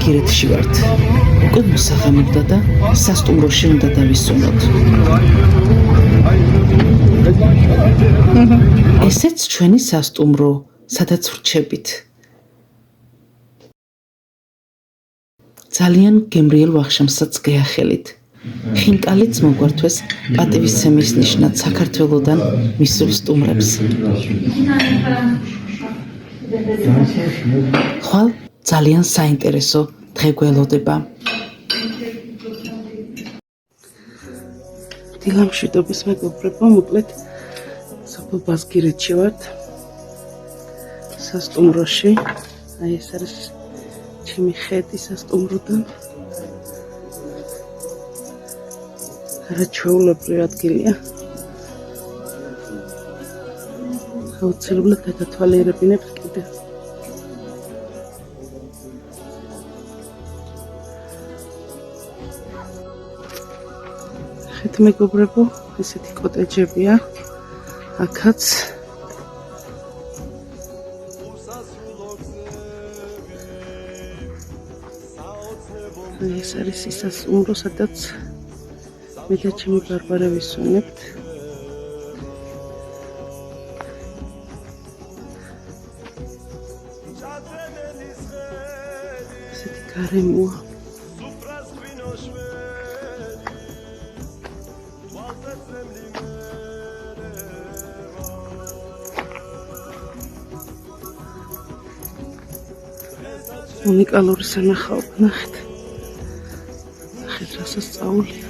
ბაზგირეთში ვართ. უკვე მოსაღამებდა და სასტუმროში უნდა დავისვენოთ. ესეც ჩვენი სასტუმრო, სადაც ვრჩებით. ძალიან გემრიელ ვახშამსაც გეახელით. ხინკალიც მოგვართვეს პატივისცემის ნიშნად საქართველოდან მისულ სტუმრებს. ხვალ ძალიან საინტერესო დღე გველოდება. დილამშვიდობის მეგობრებო, მოკლედ სოფელ ბაზგირეთში ვართ. სასტუმროში. აი ეს არის ჩემი ხედი სასტუმროდან. არაჩვეულებრივი ადგილია. აუცილებლად გადათვალიერებინებ კიდე. ხეთ მეგობრებო, ესეთი კოტეჯებია. აქაც ეს არის ის სასტუმრო, სადაც მე და ჩემი ბარბარე ვისვენებთ. ესეთი გარემოა. უნიკალური სანახაობა, ნახეთ. ნახეთ რა სასწაულია.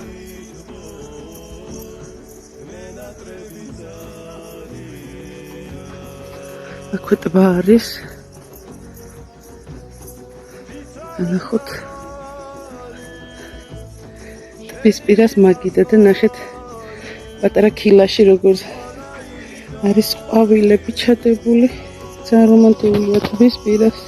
აქვე ტბა არის. ნახოთ. ტბის პირას მაგიდა და ნახეთ პატარა ქილაში როგორ არის ყვავილები ჩადებული. ძალიან რომანტიკულია ტბის პირას.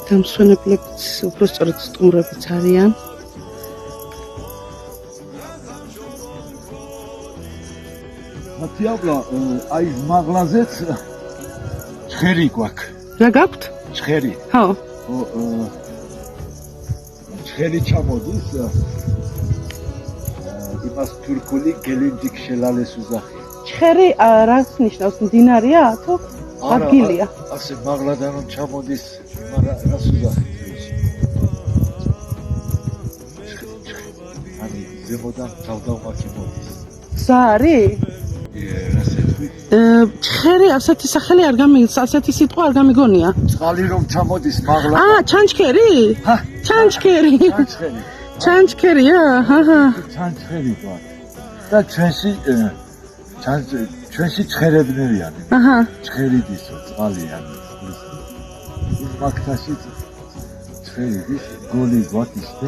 დამსვენებლებიც უფრო სწორედ სტუმრებიც არიან. მათიაბლა აი მაღლაზეც ჭხერი გვაქვს. რა გაქვთ? ჭხერი. ხო. ჭხერი ჩამოდის. იმას თურქული გელინჯიკ შელალეს უზახი. ჭხერი რას ნიშნავს? მდინარეა თუ ადგილია? ასე მაღლადან რომ ჩამოდის, მაგრამ რას უზახი? ani ზემოდან თავდამაკი მოდის. გზა არის? ჭხერი ასეთი სახელი არ გამიგონია, ასეთი სიტყვა არ გამიგონია. წყალი რომ ჩამოდის მაღლა. ჩანჩქერი? ჩანჩქერი. ჩანჩქერი. ჩანჩქერია? ჩანჩქერი გვაქვს. და ჩვენში ჭხერებნერიან. ჭხერიდისო წყალიანი. ის მაგთაში ჭხერიდის გოლი გვაქვს ისე.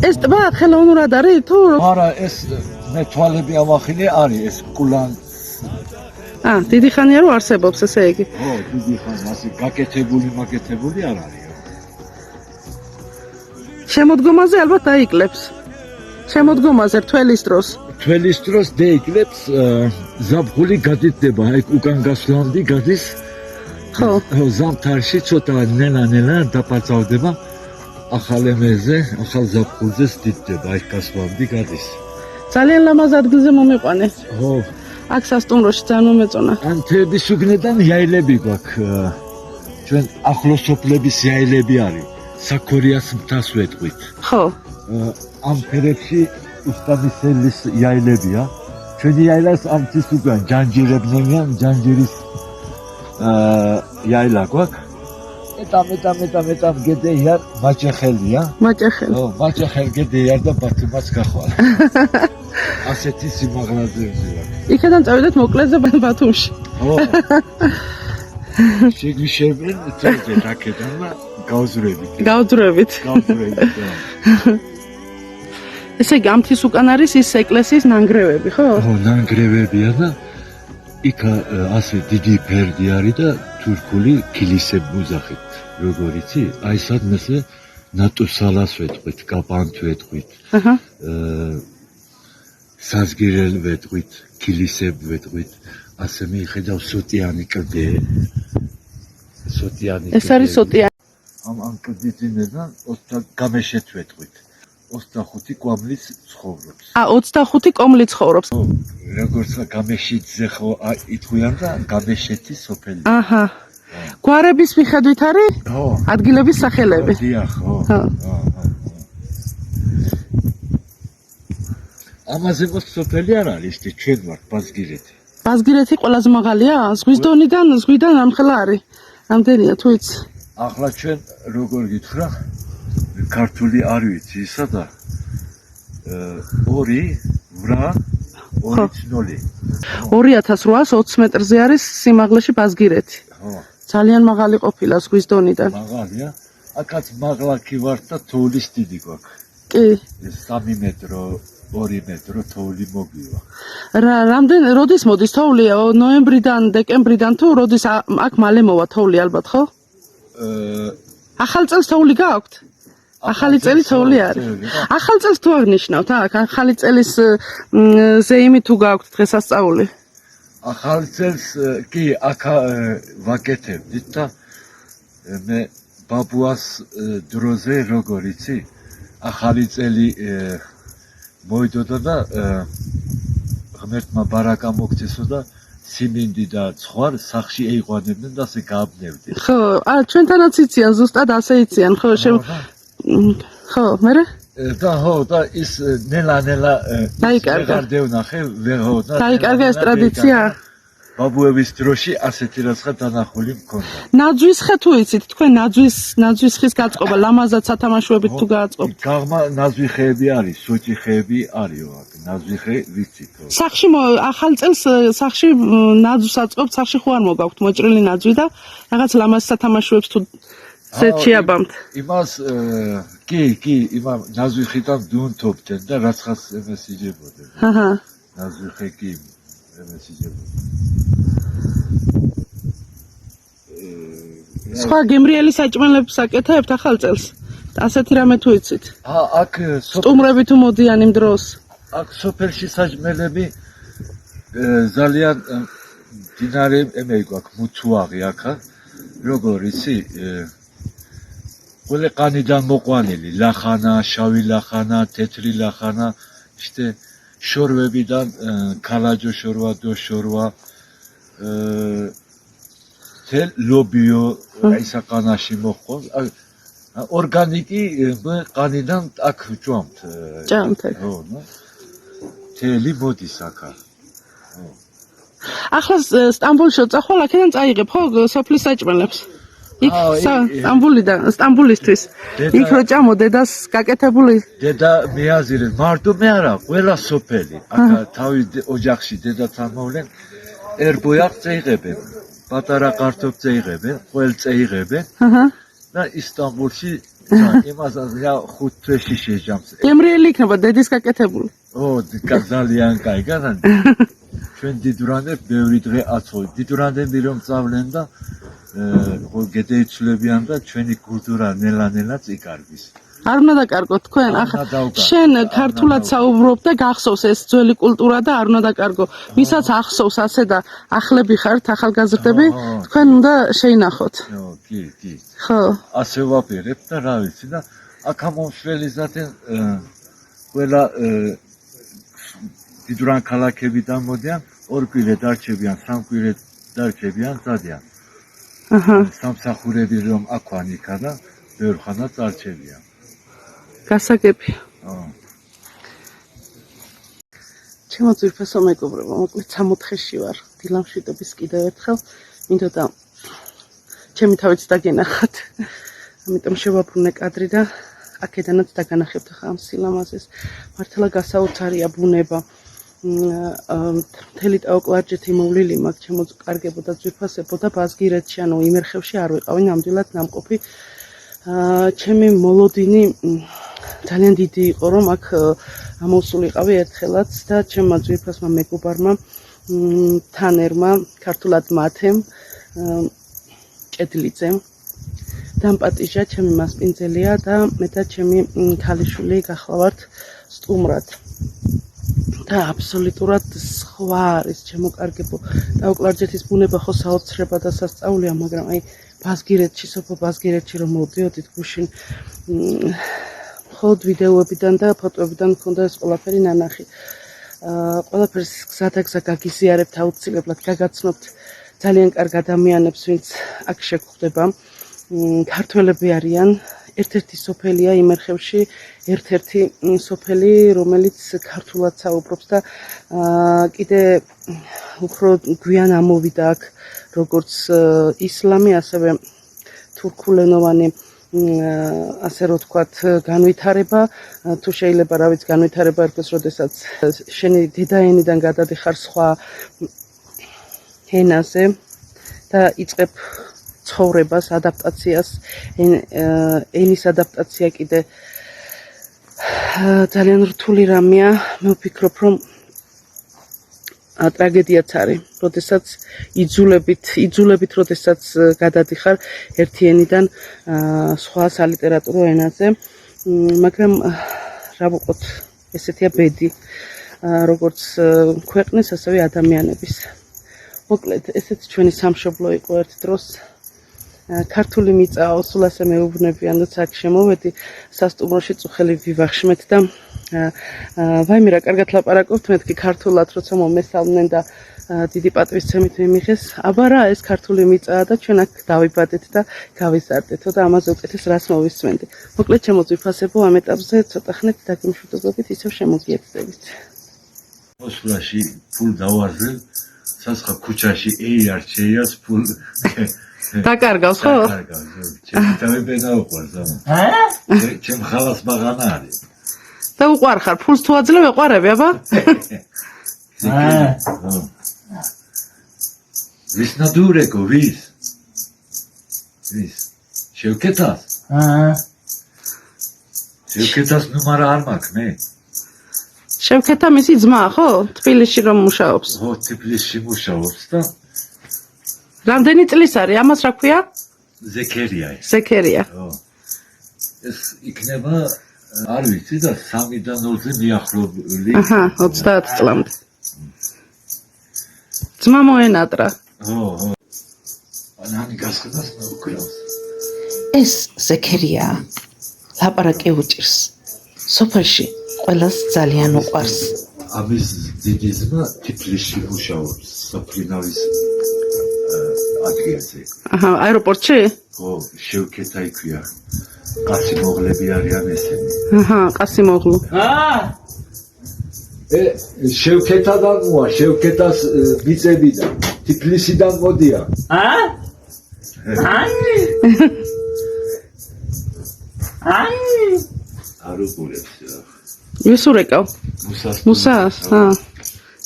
ეს ტბა ხელოვნურად არის თუ? არა, ეს მე თვალები ამახილე არის ეს კულან. დიდი ხანია რომ არსებობს ესე იგი. ხო, დიდი ხანია, ასე გაკეთებული არ არის. შემოდგომაზე ალბათ დაიკლებს. შემოდგომაზე თველის დროს. თველის დროს დაიკლებს, ზაფხული გადიდება, აი უკან გასვლამდე გადის. ხო. ზამთარში ცოტა ნელა დაპარწავდება. ახალ ემეზე, ახალ ზაფხულზე სტიტდება, აი გასვლამდე გადის. ძალიან ლამაზ ადგილზე მომიყვანე. ხო. აქ სასტუმროში ძალიან მომეწონა. ან თების უგნედან იაილები გვაქვს. ჩვენ ახლოსოფლების იაილები არის. საქორიას მთას ვეტყვით. ხო. ამ ფერებში უსტანისელის იაილებია. ჩვენი იაილას ამ მთის უკან ჯანჯირებნებიან, ჯანჯირის იაილა გვაქვს. მეტამ გედეიარ მაჭახელია. მაჭახელი. ხო, მაჭახელ გედეიარ და ბათუმაც გახვალ. ასეთი სიმაღლაზეზე ვარ. იქიდან წავიდეთ მოკლეზე ბათუმში. ხო. შეგვიშებენ წელზე რაკეტა და გავძვრებით. ესე იგი ამ მთის უკან არის ის ეკლესიის ნანგრევები, ხო? ხო, ნანგრევებია და იქ ასე დიდი ფერდი არის და თურქული კილისები მუზახით, როგორ იცი? აი სადმე ნატუსალას ვეთყვით, კაპანთ ვეთყვით. საზგირელ ვეთყვით, კილისები ვეთყვით. ასე მიხედავ სოტიანი კლდე. სოტიანი. ეს არის სოტიანი. ამ კლდიდან 20 გამეშეთ ვეთყვით. 25 კვამლიც ცხოვრობს. 25 კომლი ცხოვრობს. როგორც გამეშიძე ხო იტყვიან და გამეშეთის სოფელი. აჰა. გვარების მიხედვით არის? ხო. ადგილების სახელები. დიახ, ხო. ამაზე მოც სოფელი არ არის, ჩვენ ვართ ბაზგირეთი. ბაზგირეთი ყველაზე მაღალია? ზღვის ზღვიდან ამხელა არის. რამდენია თუ იცი? ახლა ჩვენ როგორ გითხრა? ქართული არ ვიცი ისა და 2820 მეტრზე არის სიმაღლეში ბაზგირეთი. ხო. ძალიან მაღალი ყოფილა ზღვის დონიდან. მაღალია. აქაც მაღლაკი ვარ და თოვლის დიდი გვაქვს. კი. 3 მეტრო, 2 მეტრო თოვლი მოგვივა. როდის მოდის თოვლი? ნოემბრიდან, დეკემბრიდან თუ როდის აქ მალე მოვა თოვლი ალბათ, ხო? ახალ წელს თოვლი გააქვთ? ახალი წელი თოვლი არის. ახალ წელს თუ აღნიშნავთ, აქ ახალი წელის ზეიმი თუ გააქვთ დღესასწაული? ახალი წელს კი აქ ვაკეთებდით და მე ბაბუას დროზე როგორ იცი? ახალი წელი მოიდოდა და ღმერთმა ბარაკა მოგცესო და სიმინდი და ცხვარ სახში ეიყვანებდნენ და ასე გააბნევდნენ. ხო, ჩვენთანაც იციან, ზუსტად ასე იციან, ხო, ხო, მერე? და ის ნელა დაიკარგა. დაიკარგა ეს ტრადიცია. ბაბუების დროში ასეთი რაცხა დანახული მქონდა. ნაძვის ხე თუ იცით, თქვენ ნაძვის ხის გაწყობა, ლამაზად სათამაშოებით თუ გააწყობთ? გაღმა ნაძვი ხეები არის, სოჭი ხეები არისო აქ. ნაძვი ხე ვიცით. სახში ახალ წელს სახში ნაძვს აწყობთ, სახში ხო არ მოგაქვთ მოჭრილი ნაძვი და რაღაც ლამაზ სათამაშოებს თუ შეჩიაბამთ. იმას კი, იმam ნაძვი ხიდან დუნთობდნენ და რაცხას ემეს იჯებოდნენ. აჰა. ნაძვი ხე კი ემეს იჯებოდნენ. სხვა გემრიელი საჭმელებს აკეთებთ ახალ წელს? ასეთი რამე თუ იცით? აქ სტუმრები თუ მოდიან იმ დროს? აქ სოფელში საჭმელები ძალიან დინარე ემე გვაქვს მუცუაღი აქა. როგორ იცი? ყველა ყანიდან მოყვანილი, ლახანა, შავი ლახანა, თეთრი ლახანა, შტე შორვებიდან ქალაჯო შორვა, დო შორვა, თელ ლობიო, აი საყანაში მოყავს. ორგანიკი ყანიდან აქ ჭამთ. ჭამთ. ხო, ნუ. თელი მოდის აქა. ახლა სტამბოლში წახვალ აქედან წაიღებ ხო სოფლის საჭმელებს? იქ სტამბოლისთვის. იქ რო ჭამო დედას გაკეთებული? დედა მეაზირეს, მარტო მე არა, ყველა სოფელი. აქ თავის ოჯახში დედათან მოვლენ, ერბოიახ წეიღებენ, პატარა კარტოფ წეიღებენ, ყველ წეიღებენ. და სტამბოლში იმასაც 5 თვეში შეჯამს. გემრიელი იქნება დედის გაკეთებული. ძალიან კაი, ჩვენ დიდურანებს ბევრი დღე აცხოვით. დიდურანები რომ წავლენ და გედეიცვლებიან და ჩვენი კულტურა ნელა-ნელა წიკარგის. არ უნდა დაკარგოთ თქვენ? ახლა შენ ქართულად საუბრობ და გახსოვს ეს ძველი კულტურა და არ უნდა დაკარგო. ვისაც ახსოვს ასე და ახლები ხართ, ახალგაზრდები, თქვენ უნდა შეინახოთ. კი. ხო. ასე ვაპირებ და რა ვიცი და აქ მომშველი ზათენ ყველა დიდურან ქალაქებიდან მოდიან, 2 კვირე დარჩებიან, 3 კვირე დარჩებიან, წადიან. სამსახურები რომ აქვან იქა და ბევრ ხანად წარჩებიან. გასაგები. ჩემო ძვირფასო მეგობრებო, მოკლედ 64-ში ვარ დილამშვიდობის კიდევ ერთხელ. მინდოდა ჩემი თავიც დაგენახათ. ამიტომ შევაბრუნე კადრი და აქედანაც დაგანახებთ ახლა ამ სილამაზეს. მართლა გასაოცარია ბუნება. მთელი ტაო-კლარჯეთი მოვლილი მაქვს, ჩემო კარგებო და ძვირფასებო და ბაზგირეთში, ანუ იმერხევში არ ვიყავი ნამდვილად ნამყოფი. ჩემი მოლოდინი ძალიან დიდი იყო, რომ აქ ამოსულიყავი ერთხელაც და ჩემმა ძვირფასმა მეგობარმა თანერმა ქართულად მათემ ჭედლიძემ დამპატიჟა ჩემი მასპინძელია და მე და ჩემი ქალიშვილი გახლავართ სტუმრად და აბსოლუტურად სხვა არის შემოკარგებო დაუკლარჯეთის ბუნება ხო საოცრება და სასწაულია მაგრამ აი ბაზგირეთში სოფო ბაზგირეთში რომ მოვდიოდით გუშინ მხოლოდ ვიდეოებიდან და ფოტოებიდან მქონდა ეს ყველაფერი ნანახი ყველაფერს გზადაგზა გაგიზიარებთ აუცილებლად გაგაცნობთ ძალიან კარგ ადამიანებს ვინც აქ შეგვხვდება ქართველები არიან ერთ-ერთი სოფელია იმერხევში ერთ-ერთი სოფელი რომელიც ქართულად საუბრობს და კიდე უფრო გვიან ამოვიდა აქ როგორც ისლამი ასევე თურქულენოვანი ასე რომ ვთქვათ განვითარება თუ შეიძლება რა ვიცი განვითარება ერქოს როდესაც შენი დედაენიდან გადადიხარ სხვა ენაზე და იწყებ ცხოვრებას ადაპტაციას ენის ადაპტაცია კიდე ძალიან რთული რამეა მე ვფიქრობ რომ ტრაგედიაც არის როდესაც იძულებით როდესაც გადადიხარ ერთი ენიდან სხვა სალიტერატურო ენაზე მაგრამ რა ვუყოთ ესეთია ბედი როგორც ქვეყნის ასევე ადამიანების მოკლედ ესეც ჩვენი სამშობლო იყო ერთ დროს ქართული მიწაო სულ ასე მეუბნებიან და აქ შემოვედი სასტუმროში წუხელი ვივახშმეთ და ვაიმე რა კარგად ლაპარაკობთ მეთქი ქართულად როცა მომესალმნენ და დიდი პატივისცემით მიმიღეს აბა რა ეს ქართული მიწაა და ჩვენ აქ დავიბადეთ და გავიზარდეთო და ამაზე უკეთეს რას მოვისმენდი მოკლედ შემოძვიფასებო ამ ეტაპზე ცოტა ხნით დაგიმშვიდობებით ისევ შემოგიერთდებით მოსვლაში ფულ დავარზე სასხა ქუჩაში არჩეიას ფულ დაკარგავს ხო? დაკარგავს. ჩემი თავებენა უყვარს ამა. ჩემ ხალას მაღანა არის. და უყვარ ხარ, ფულს თუ აძლევ ეყვარები, აბა? ვის ნადურეკო, ვის? შევკეთას? შევკეთას ნუმარა არ მაქვს მე. შევკეთა მისი ძმა, ხო? თბილისში რომ მუშაობს. ხო, თბილისში მუშაობს და რამდენი წლის არის? ამას რა ქვია? ზექერია. ზექერია. ხო. ეს იქნება არ ვიცი და 3-დან 2-ზე მიახლოებული. აჰა, 30 წლამდე. ძმა მოენატრა. ხო. ანანი გასხდას მოკრავს. ეს ზექერია. ლაპარაკი უჭირს. სოფელში ყველას ძალიან უყვარს. ამის დიდი ძმა თბილისში მუშაობს, საფრინავის ადგილზე. აჰა, აეროპორტში? ხო, შევკეთა იქვია. ყასიმოღლები არიან ესენი. აჰა, ყასიმოღლუ. შევკეთადან მოა, შევკეთას მიწებიდან, თბილისიდან მოდიან. არ უყურებს რა. ისურეკავ. მუსას, ჰა.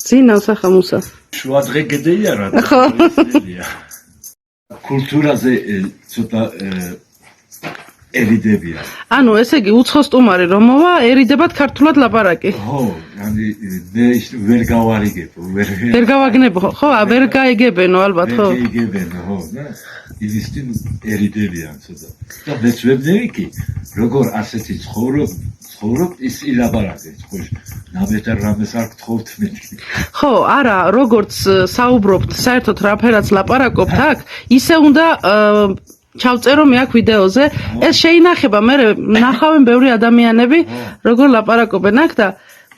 ძინავს ახლა მუსას. შუა დღე გედეია რა. ხო. კულტურაზე ცოტა ერიდებიან. ანუ ესე იგი უცხო სტუმარი რომ მოვა,ერიდებათ ქართულად ლაპარაკი. ხო, ანუ მე ვერ გავარიგებო, ვერ გავაგნებო, ხო? ვერ გაიგებენო ალბათ, ხო? ვერ გაიგებენო, ხო, და ისინიერიდებიან ცოტა. და მეც ვებდები კი, როგორ ასეთი ცხოვრობ ის ილაპარაკებს, ხო? ნამეთა რამეს არ გთხოვთ მეთქი. ხო, არა, როგორც საუბრობთ, საერთოდ რაფერაც ლაპარაკობთ აქ, ისე უნდა ჩავწერო მე აქ ვიდეოზე, ეს შეინახება, მე ნახავენ ბევრი ადამიანები, როგორ ლაპარაკობენ აქ და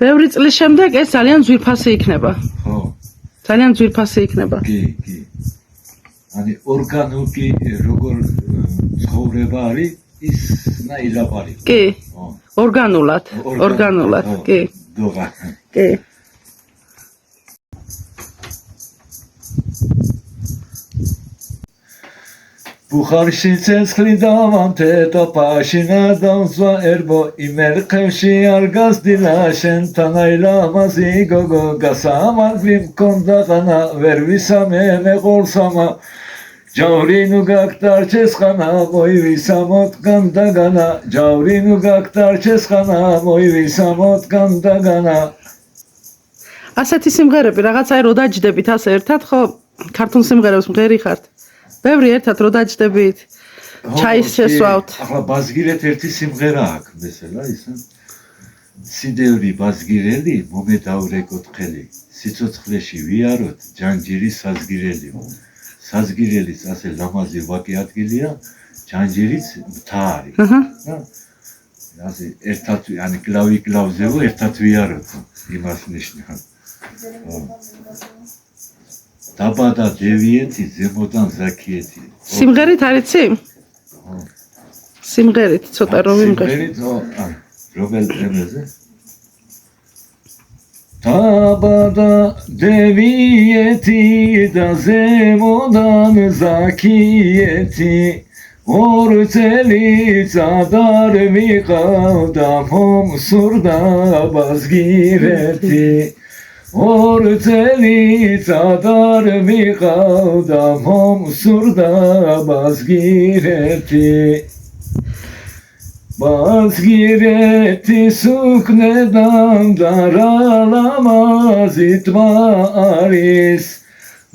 ბევრი წლის შემდეგ ეს ძალიან ძვირფასი იქნება. ხო. ძალიან ძვირფასი იქნება. კი. ანუ ორგანული როგორ ცხოვრება არის, ის ნაილაპარაკი. კი. ორგანულად, კი. დოღა. კი. ბუხარში ცეცხლი დავანთე და პაშინა დავსვა ერბო იმერყევში არ გასდინა შენთან აილამაზი გოგო გასამართლი მქონდა ყანა ვერ ვისამე მე ყოლსამა ჯავრინუ გაგდარჩეს ყანა მოივისამოთ განდაგანა ჯავრინუ გაგდარჩეს ყანა მოივისამოთ განდაგანა ასეთი სიმღერები რაღაც აი რო დაჯდებით ასე ერთად ხო ქართულ სიმღერებს მღერი ხართ ბევრი ერთად რო დაჯდებით ჩაის შესვავთ ახლა ბაზგირეთ ერთი სიმღერა აქვს მესელა ისა სიდევრი ბაზგირელი მომედავრეკოთ ხელი სიცოცხლეში ვიაროთ ჯანჯირის საზგირელიო საზგირელის ასე ლამაზი ვაკი ადგილია ჯანჯირიც მთა არის ასე ერთად ანუ კლავი კლავზეო ერთად ვიაროთ იმას ნიშნავს დაბადა დევიეთი ზემოდან ზაქიეთი სიმღერით არიცი სიმღერით ცოტა რომ ვიმღერ სიმღერით რომელ თემაზე დაბადა დევიეთი და ზემოდან ზაქიეთი ორ წელიც ადარ მიყავდა მომსურდა ბაზგირეთი ორ წელიც ადარ მიყავდა მომსურდა ბაზგირეთი ბაზგირეთის უკნედან და რა ლამაზი ტბა არის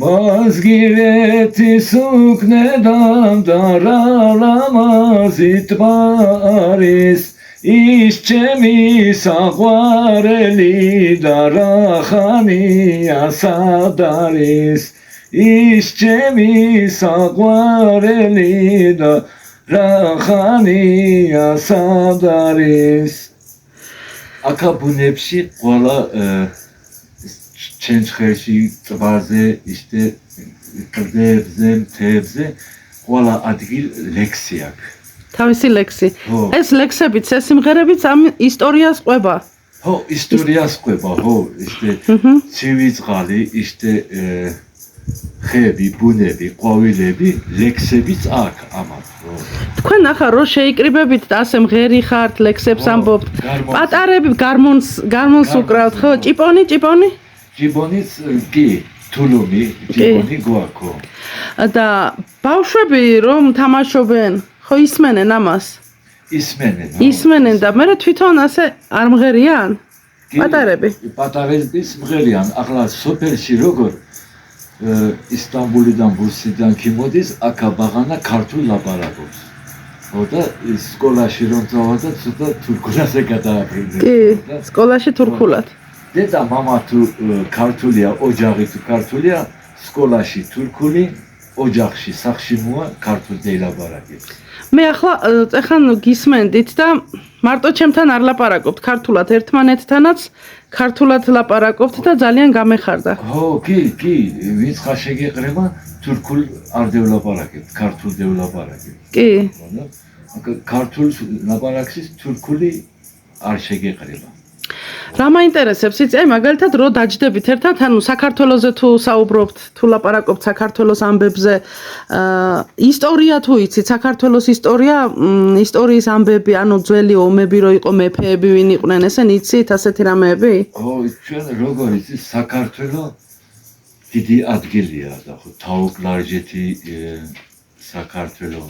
ბაზგირეთის უკნედან და რა ლამაზი ტბა არის ის ჩემი საყვარელი და რა ხანია სად არის ის ჩემი საყვარელი და რა ხანია სად არის აქა ბუნებში ყველა ჩენჩხერში ტბაზე ისე კლდებზე მთებზე ყველა ადგილ ლექსი აქვს თავისი ლექსი ეს ლექსებიც ეს სიმღერებიც ამ ისტორიას ყვება ხო ისტორიას ყვება ხო ისე ცივი წყალი ისე ხეები ბუნები ყვავილები ლექსებიც აქვს ამათ თქვენ ახლა რო შეიკრიბებით და ასე მღერი ხართ ლექსებს ამბობთ პატარები გარმონს უკრავთ ხო ჭიპონი ჭიბონიც კი თულუმი ჭიბონი გვაქო და ბავშვები რომ თამაშობენ ხო ისმენენ ამას ისმენენ და მე თვითონ ასე არ მღერიან პატარების მღერიან ახლა სოფელში როგორ ისტანბულიდან ბურსიდან ქიმოდის აქა ბაღანა ქართულ ლაპარაკობს ხო და სკოლაში რომ წავიდა ცოტა თურქულაზე გადააფრინე კი სკოლაში თურქულად დედა მამა თუ ქართულია ოჯახი თუ ქართულია სკოლაში თურქული ოჯახში სახში მოა ქართულ დეილაპარაკებს მე ახლა ეხან გისმენდით და მარტო ჩემთან არ ლაპარაკობთ ქართულად ერთმანეთთანაც ქართულად ლაპარაკობთ და ძალიან გამეხარდა ხო კი ვინც ხარ შეგეყრება თურქულ არ დევლაპარაკებთ ქართულ დევლაპარაკებთ კი ქართულ ლაპარაკის თურქული არ შეგეყრება რა მაინტერესებს იცი აი მაგალითად რო დაჯდებით ერთად ანუ საქართველოზე თუ საუბრობთ თუ ლაპარაკობთ საქართველოს ამბებზე ისტორია თუ იცით საქართველოს ისტორიის ამბები ანუ ძველი ომები რო იყო მეფეები ვინ იყვნენ ესენი იცით ასეთი რამეები ხო ჩვენ როგორ იცით საქართველო დიდი ადგილია და ხო თაუკლარჯეთი საქართველო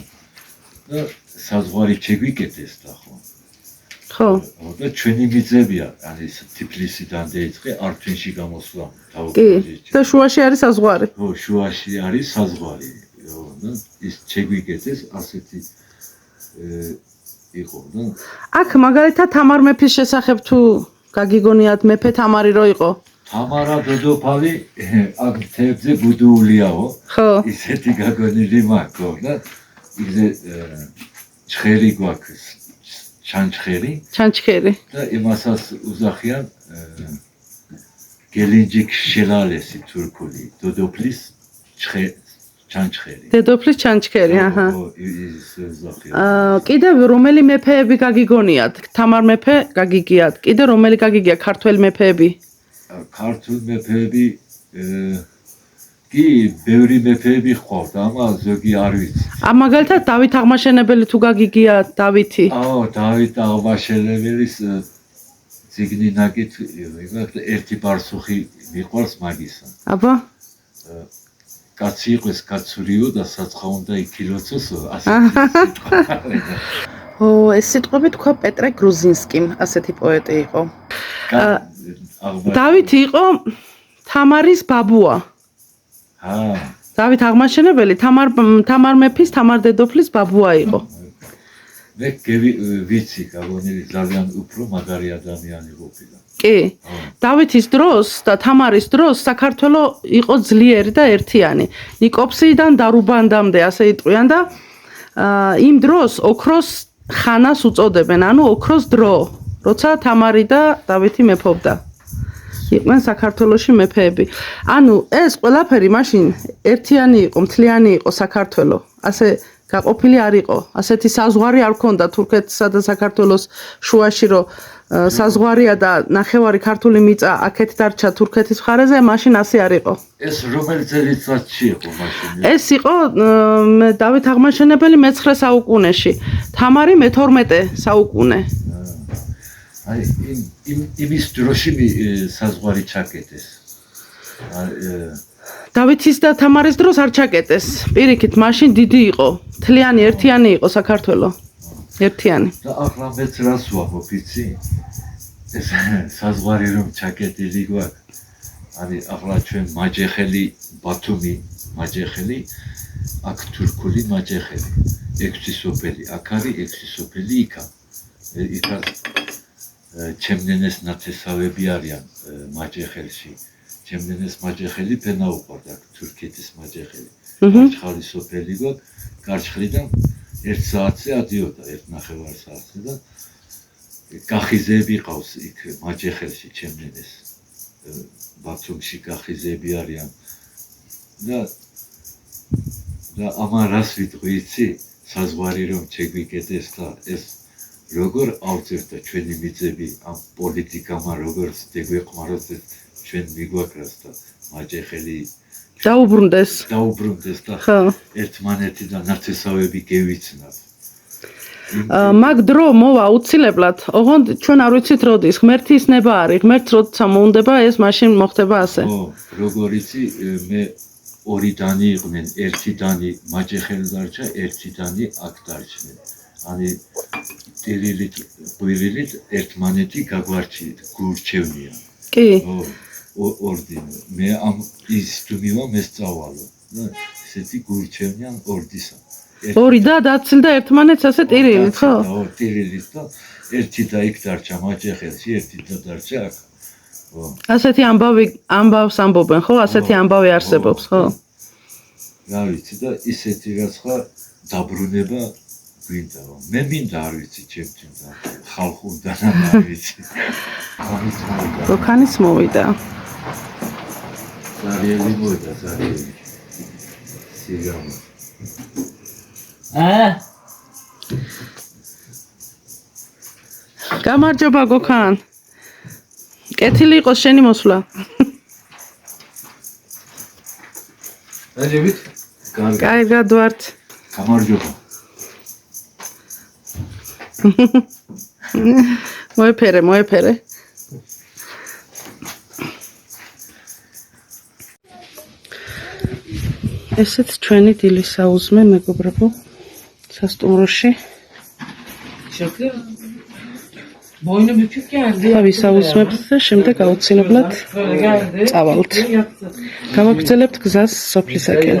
და საზღვარი შეგვიკეთეს და ხო ხო და ჩვენი მიზებია ანუ თბილისიდან დაიწყე ართვინში გამოსვლა თაუკლარჯეთში და შუაში არის საზღვარი ხო შუაში არის საზღვარი და ის შეგვიკეთეს ასეთი იყო და აქ მაგალითად თამარ მეფის შესახებ თუ გაგიგონიათ მეფე თამარი რო იყო თამარა დედოფალი აქ მთებზე ბუდუულიაო ხო ისეთი გაგონილი მაქვს და ისე ჩხერი გვაქვს ჩანჩხერი და იმასაც უზახიან გელინჯიკ შელალესი თურქული დედოფლის ჩანჩხერი აჰა კიდევ რომელი მეფეები გაგიგონიათ თამარ მეფე გაგიგიათ კიდე რომელი გაგიგია ქართველ მეფეები ქართულ მეფეები კი ბევრი მეფეები ხვალთ ამა ზოგი არ ვიცი მაგალითად დავით აღმაშენებელი თუ გაგიგიათ დავითი დავით აღმაშენებელის ციგნი ნაკით ერთი პარსუხი მიყვარს მაგისა აბა კაცი იყოს კაცურიო და საცხა უნდა იქილოცოსო ასე ეს სიტყვები თქვა პეტრე გრუზინსკიმ ასეთი პოეტი იყო დავითი იყო თამარის ბაბუა. დავით აღმაშენებელი თამარ მეფის, თამარ დედოფლის ბაბუა იყო. მე ვიცი, გაგონილი ძალიან უფრო მაგარი ადამიანი ყოფილა. კი. დავითის დროს და თამარის დროს საქართველოს იყო ძლიერი და ერთიანი. ნიკოფსიიდან დარუბანდამდე ასე იტყვიან და იმ დროს ოქროს ხანას უწოდებენ, ანუ ოქროს დრო, როცა თამარი და დავითი მეფობდა. იყვნენ საქართველოში მეფეები. ანუ ეს ყველაფერი მაშინ ერთიანი იყო, მთლიანი იყო საქართველო. ასე გაყოფილი არ იყო. ასეთი საზღვარი არ ქონდა თურქეთსა და საქართველოს შუაში, რომ საზღვარია და ნახევარი ქართული მიწა აქეთ დარჩა თურქეთის მხარეზე, მაშინ ასე არ იყო. ეს რომელი წელიწადში იყო მაშინ? ეს იყო დავით აღმაშენებელი მე-9 საუკუნეში, თამარი მე-12 საუკუნე. აი იმის დროში საზღვარი ჩაკეტეს. დავითის და თამარის დროს არ ჩაკეტეს. პირიქით, მაშინ დიდი იყო, მთლიანი ერთიანი იყო საქართველო. ერთიანი. და ახლა მეც რას ვამბობ, იცი? ეს საზღვარი რომ ჩაკეტილი გვაქვს. არის ახლა ჩვენ მაჯეხელი, ბათუმი, მაჯეხელი, აქ თურქული მაჯეხელი, 6 სოფელი, აქ არის 6 სოფელი იქა. იქა ჩემნენეს ნათესავები არიან მაჯეხელში. ჩემნენეს მაჯეხელი ფენა უყარდა, თურქეთის მაჯეხელი. გარჩხალი სოფელი გვაქვს, გარჩხლიდან 1 საათზე ადიოდა, 1.5 საათზე და გახიზეები ყავს იქ მაჯეხელში ჩემნენეს. ბათუმში გახიზეები არიან. და ამან რას ვიტყვი, იცი? საზღვარი რომ შეგვიკეტეს და ეს როგორ ავწერდა ჩვენი მიწები ამ პოლიტიკამ როგორ შეგვეყმაროს ჩვენ მიგვაკრას და მაჯეხელი დაუბრუნდეს და ერთმანეთიდან ნათესავები გევიცნათ. მაგ დრო მოვა უცილებლად, ოღონდ ჩვენ არ ვიცით როდის, ღმერთის ნება არის, ღმერთს როცა მოუნდება ეს მაშინ მოხდება ასე. როგორ იცი, მე 2 დანი იყვნენ, 1 დანი მაჯეხელი დარჩა, 1 დანი აქ დარჩნენ. ani ტირილით, ყვირილით ერთმანეთი გაგვარჩიეთ, გურჩევნია. კი. ორდინო. მე ამ ის თუმივა მესწავალო. ესეთი გურჩევნიან ორდისა. ორი და დაცილდა ერთმანეთს ასე ტირილით, ხო? ტირილით და ერთი და იქ დარჩა მაჯეხელში, ერთი და დარჩა აქ. ასეთი ამბავს ამბობენ, ხო? ასეთი ამბავი არსებობს, ხო? რა ვიცი და ისეთი რაცხა დაბრუნება გვინდა რომ მე მინდა არ ვიცი ჩემთვის ხალხურდან არ ვიცი. როქანის მოვიდა. ზარიელი მოვიდა, ზარიელი. სიგამა. გამარჯობა გოქან. კეთილი იყოს შენი მოსვლა. დაჟებით? კარგად ვართ. გამარჯობა. მოეფერე. ესეც ჩვენი დილის საუზმე მეგობრებო სასტუმროში. ვისაუზმებთ და შემდეგ აუცილებლად წავალთ. გავაგრძელებთ გზას სოფლისაკენ.